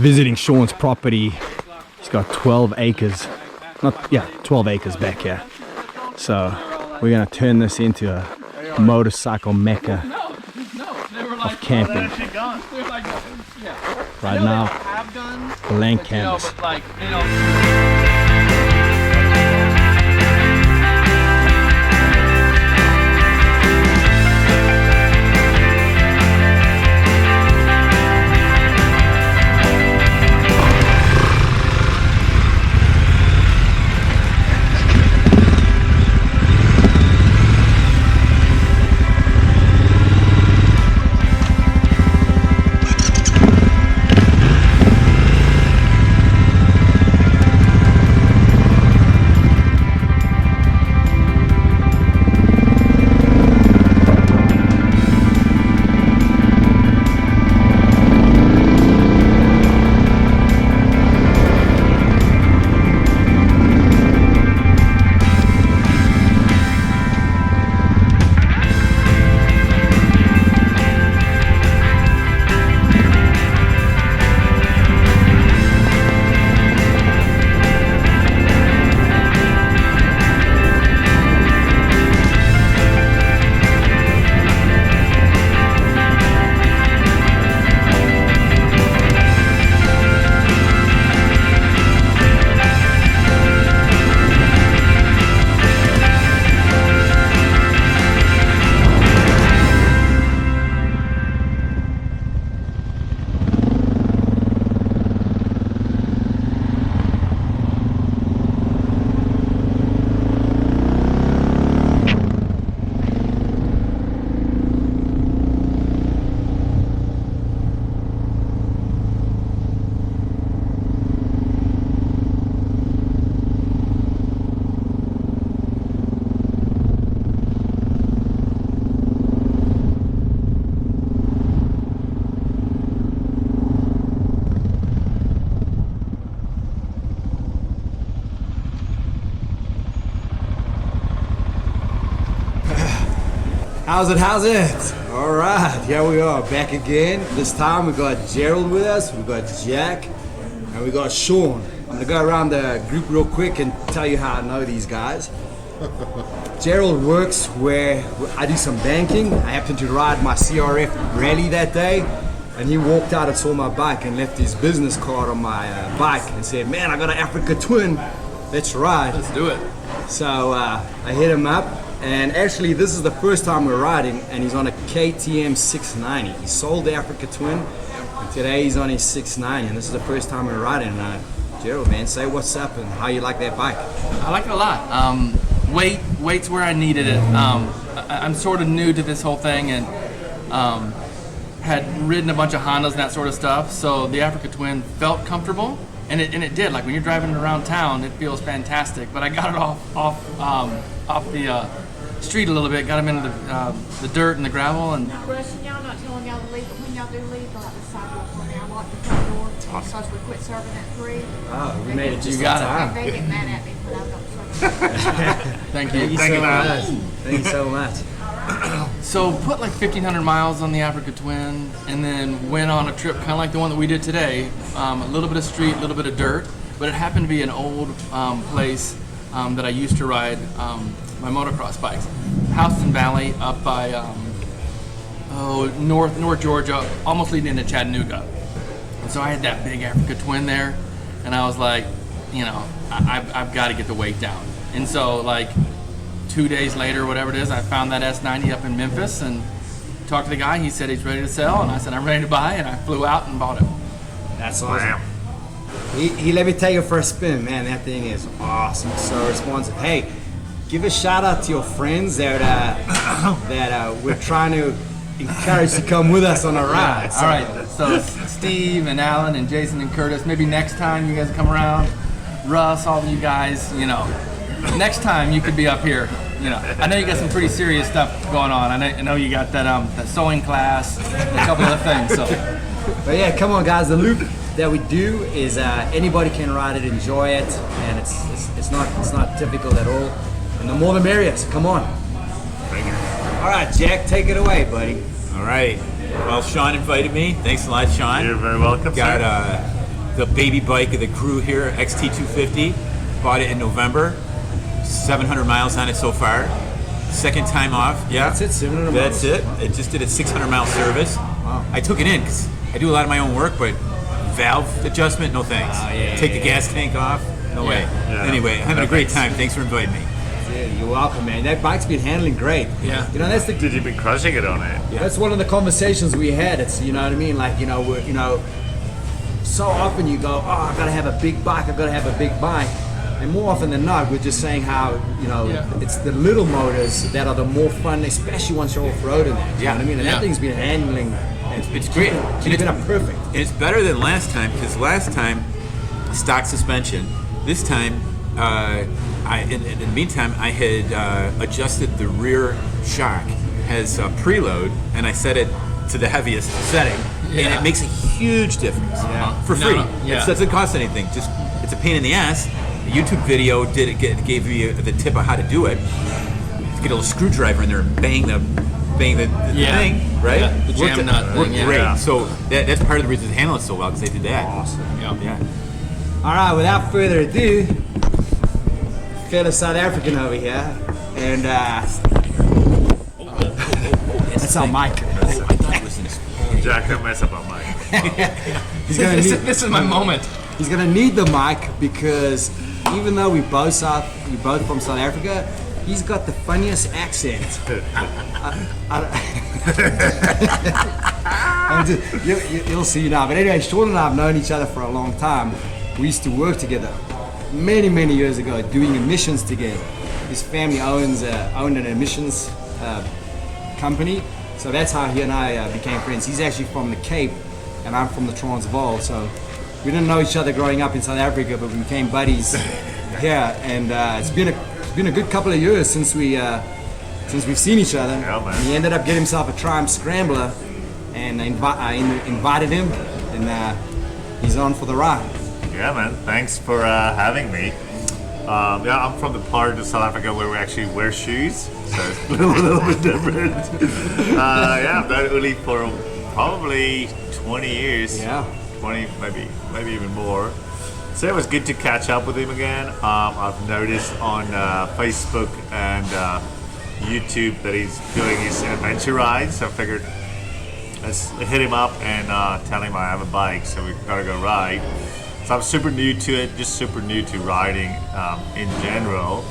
visiting Sean's property. He's got 12 acres, 12 acres back here. So we're gonna turn this into a motorcycle mecca of camping. Right now, blank canvas. How's it? All right, here we are back again. This time we got Gerald with us, we got Jack, and we got Sean. I'm gonna go around the group real quick and tell you how I know these guys. Gerald works where I do some banking. I happened to ride my CRF rally that day, and he walked out and saw my bike and left his business card on my bike and said, "Man, I got an Africa Twin, let's ride." Let's do it. So I hit him up. And actually, this is the first time we're riding, and he's on a Ktm690. He sold the Africa Twin, and today he's on his 690, and this is the first time we're riding. Gerald, man, say what's up and how you like that bike. I like it a lot. Weight's where I needed it. I'm sort of new to this whole thing, and had ridden a bunch of Hondas and that sort of stuff, so the Africa Twin felt comfortable, and it did. Like when you're driving around town, it feels fantastic. But I got it off the street a little bit, got him into the dirt and the gravel, and Not rushing y'all, not telling y'all to leave, but when y'all do leave, go out the sidewalk for me. I lock the front door. Awesome. Because we quit serving at 3. Oh, we made it just You got in it. time. They get mad at me when I don't serve. thank you. Thank you so much. Thank you so much. So put like 1,500 miles on the Africa Twin, and then went on a trip kind of like the one that we did today. A little bit of street, a little bit of dirt, but it happened to be an old place that I used to ride my motocross bikes. Houston Valley up by North Georgia, almost leading into Chattanooga. And so I had that big Africa Twin there, and I was like, I've got to get the weight down. And so like 2 days later, whatever it is, I found that S90 up in Memphis and talked to the guy. He said he's ready to sell, and I said I'm ready to buy, and I flew out and bought it. That's awesome. He let me take it for a spin, man. That thing is awesome. So responsive. Hey, give a shout out to your friends that we're trying to encourage to come with us on a ride. All right. So Steve and Alan and Jason and Curtis. Maybe next time you guys come around. Russ, all of you guys. Next time you could be up here. I know you got some pretty serious stuff going on. I know you got that sewing class, and a couple other things. So. But yeah, come on, guys. The loop that we do is anybody can ride it, enjoy it, and it's not typical at all. And the more the merrier. So come on. All right, Jack, take it away, buddy. All right. Well, Sean invited me. Thanks a lot, Sean. You're very welcome, Got sir. the baby bike of the crew here, Xt250. Bought it in November. 700 miles on it so far. Second time off. Yeah, That's it, 700 That's miles. it. It just did a 600-mile service. Wow. I took it in because I do a lot of my own work, but valve adjustment, no thanks. Take the gas tank off, no way. Anyway, having a great time. Thanks for inviting me. Yeah, you're welcome, man. That bike's been handling great. Yeah. You know, that's the Did you been crushing it on it? That's one of the conversations we had. It's, you know what I mean? Like, you know, so often you go, oh, I gotta have a big bike, I gotta have a big bike. And more often than not, we're just saying how, you know, it's the little motors that are the more fun, especially once you're off-roading them. You know what I mean? And that thing's been handling, It's great. It's been perfect. And it's better than last time because last time, stock suspension. This time, in the meantime, I had adjusted the rear shock as a preload, and I set it to the heaviest setting, and it makes a huge difference for free. It doesn't cost anything. Just it's a pain in the ass. The YouTube video gave me the tip on how to do it. Get a little screwdriver in there and bang the thing, right? Yeah, the jam nut Worked thing, great. yeah. So that's part of the reason it's handling so well because they did that. Awesome. Yeah. All right, without further ado, fellow South African over here, and that's our mic. Jack, don't mess up on mine. He's gonna need, This is my moment. he's gonna need the mic because even though we're both from South Africa, he's got the funniest accent. You'll see now. But anyway, Sean and I have known each other for a long time. We used to work together many years ago, doing emissions together. His family owned an emissions company, so that's how he and I became friends. He's actually from the Cape, and I'm from the Transvaal. So we didn't know each other growing up in South Africa, but we became buddies here. And it's been a good couple of years since we've seen each other. Yeah, man. And he ended up getting himself a Triumph Scrambler, and I invited him, and he's on for the ride. Yeah, man. Thanks for having me. I'm from the part of South Africa where we actually wear shoes, so it's a little bit different. I've known Uli for probably 20 years. Yeah. 20, maybe even more. So it was good to catch up with him again. I've noticed on Facebook and YouTube that he's doing his adventure rides, so I figured let's hit him up and tell him I have a bike, so we've got to go ride. So I'm super new to it, just super new to riding in general,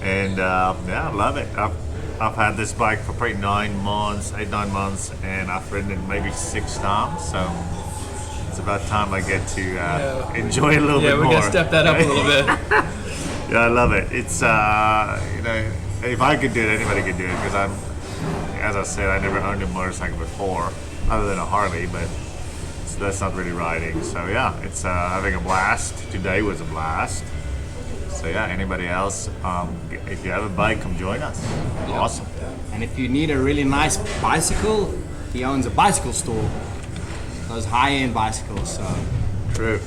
and I love it. I've had this bike for probably 9 months, 8-9 months, and I've ridden it maybe 6 times, so it's about time I get to enjoy it a little bit Yeah, more. we're gonna step that up a little bit. Yeah, I love it. It's if I could do it, anybody could do it, because as I said, I never owned a motorcycle before, other than a Harley, but that's not really riding. So yeah, it's having a blast. Today was a blast. So yeah, anybody else, if you have a bike, come join us. Awesome. And if you need a really nice bicycle, he owns a bicycle store. Those high-end bicycles. So True.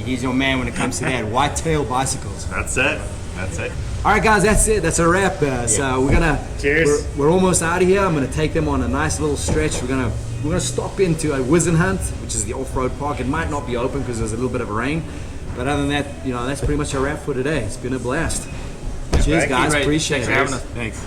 he's your man when it comes to that. Whitetail bicycles. That's it. All right, guys, that's it. That's a wrap. So we're gonna. Cheers. We're almost out of here. I'm gonna take them on a nice little stretch. We're gonna stop into a Wizenhunt, which is the off-road park. It might not be open because there's a little bit of rain, but other than that, that's pretty much a wrap for today. It's been a blast. Cheers, Thank you. guys. Great. Appreciate Thanks it. for having us. Thanks.